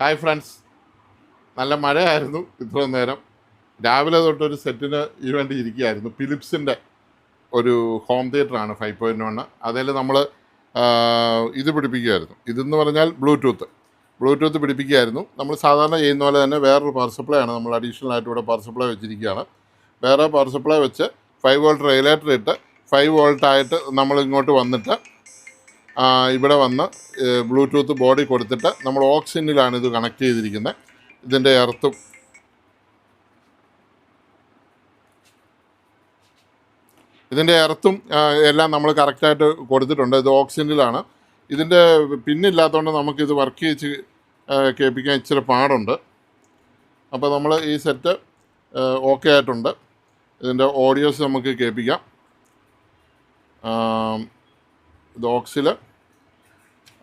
Hi friends, നല്ല മഴയായിരുന്നു ഇത്രയും നേരം. രാവിലെ തൊട്ടൊരു സെറ്റിന് വേണ്ടി ഇരിക്കുകയായിരുന്നു. ഫിലിപ്സിൻ്റെ ഒരു ഹോം തിയേറ്ററാണ് 5.1. അതിൽ നമ്മൾ ഇത് പിടിപ്പിക്കുകയായിരുന്നു. ഇതെന്ന് പറഞ്ഞാൽ ബ്ലൂടൂത്ത് പിടിപ്പിക്കുകയായിരുന്നു. നമ്മൾ സാധാരണ ചെയ്യുന്ന പോലെ തന്നെ വേറൊരു പവർ സപ്ലൈ ആണ് നമ്മൾ അഡീഷണൽ ആയിട്ട് ഇവിടെ പവർ സപ്ലൈ വെച്ചിരിക്കുകയാണ്. വേറെ പവർ സപ്ലൈ വെച്ച് 5 വോൾട്ട് റെഗുലേറ്റർ ഇട്ട് 5 വോൾട്ടായിട്ട് നമ്മൾ ഇങ്ങോട്ട് വന്നിട്ട് ഇവിടെ വന്ന് ബ്ലൂടൂത്ത് ബോഡി കൊടുത്തിട്ട് നമ്മൾ ഓക്സിനിലാണ് ഇത് കണക്ട് ചെയ്തിരിക്കുന്നത്. ഇതിൻ്റെ എർത്തും എല്ലാം നമ്മൾ കറക്റ്റായിട്ട് കൊടുത്തിട്ടുണ്ട്. ഇത് ഓക്സിനിലാണ്. ഇതിൻ്റെ പിന്നില്ലാത്തതുകൊണ്ട് നമുക്കിത് വർക്ക് ചെയ്ത് കേൾപ്പിക്കാൻ ഇച്ചിരി പാടുണ്ട്. അപ്പോൾ നമ്മൾ ഈ സെറ്റ് ഓക്കെ ആയിട്ടുണ്ട്. ഇതിൻ്റെ ഓഡിയോസ് നമുക്ക് കേൾപ്പിക്കാം. ഇത് ഓക്സിൽ,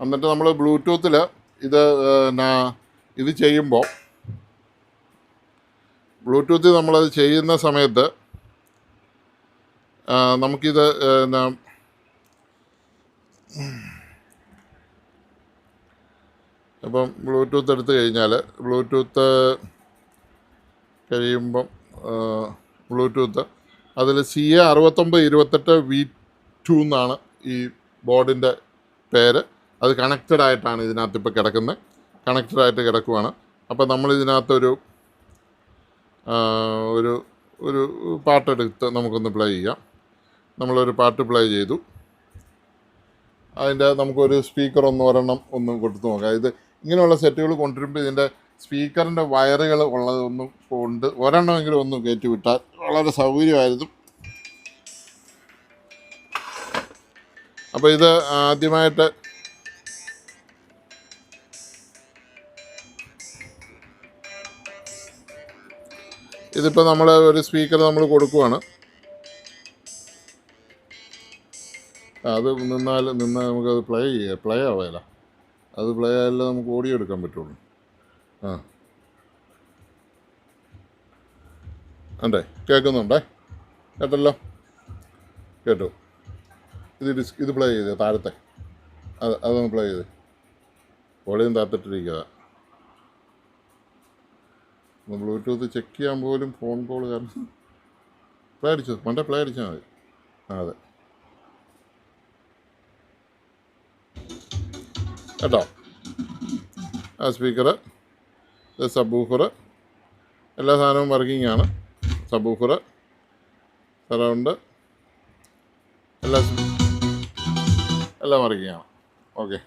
എന്നിട്ട് നമ്മൾ ബ്ലൂടൂത്തിൽ ഇത് ചെയ്യുമ്പോൾ ബ്ലൂടൂത്തിൽ നമ്മളത് ചെയ്യുന്ന സമയത്ത് നമുക്കിത് ഇപ്പം ബ്ലൂടൂത്ത് എടുത്തു കഴിഞ്ഞാൽ ബ്ലൂടൂത്ത് കഴിയുമ്പം ബ്ലൂടൂത്ത് അതിൽ CA 6928 V2 എന്നാണ് ഈ ബോർഡിൻ്റെ പേര്. അത് കണക്റ്റഡായിട്ടാണ് ഇതിനകത്ത് ഇപ്പോൾ കിടക്കുന്നത്. കണക്റ്റഡായിട്ട് കിടക്കുവാണ്. അപ്പോൾ നമ്മളിതിനകത്തൊരു ഒരു പാട്ടെടുത്ത് നമുക്കൊന്ന് പ്ലേ ചെയ്യാം. നമ്മളൊരു പാട്ട് പ്ലേ ചെയ്തു. അതിൻ്റെ നമുക്കൊരു സ്പീക്കർ ഒരെണ്ണം കൊടുത്തു നോക്കാം. ഇത് ഇങ്ങനെയുള്ള സെറ്റുകൾ കൊണ്ടുവരുമ്പോൾ ഇതിൻ്റെ സ്പീക്കറിൻ്റെ വയറുകൾ ഉള്ളതൊന്നും കൊണ്ട് ഒരെണ്ണമെങ്കിലും ഒന്ന് കയറ്റി വിട്ടാൽ വളരെ സൗകര്യമായിരുന്നു. അപ്പോൾ ഇത് ആദ്യമായിട്ട് ഇതിപ്പോൾ നമ്മൾ ഒരു സ്പീക്കർ നമ്മൾ കൊടുക്കുവാണ്. അത് നിന്നാൽ നമുക്കത് പ്ലേ ആവില്ല. അത് പ്ലേ ആയാലേ നമുക്ക് ഓഡിയോ എടുക്കാൻ പറ്റുള്ളൂ. അണ്ടേ കേൾക്കുന്നുണ്ടേ? കേട്ടല്ലോ, കേട്ടു. ഇത് പ്ലേ ചെയ്തേ, താഴത്തെ അതൊന്ന് പ്ലേ ചെയ്തേ. വോളിയം താത്തിട്ടിരിക്കുക. ബ്ലൂടൂത്ത് ചെക്ക് ചെയ്യാൻ പോലും ഫോൺ കോൾ കാരണം പ്ലേ അടിച്ചാൽ മതി. അതെ കേട്ടോ. ആ സ്പീക്കർ, സബ്വൂഫർ, എല്ലാ സാധനവും വർക്കിംഗ് ആണ്. സബ്വൂഫർ, സറൗണ്ട് എല്ലാം വർക്കിംഗ് ആണ്. ഓക്കെ.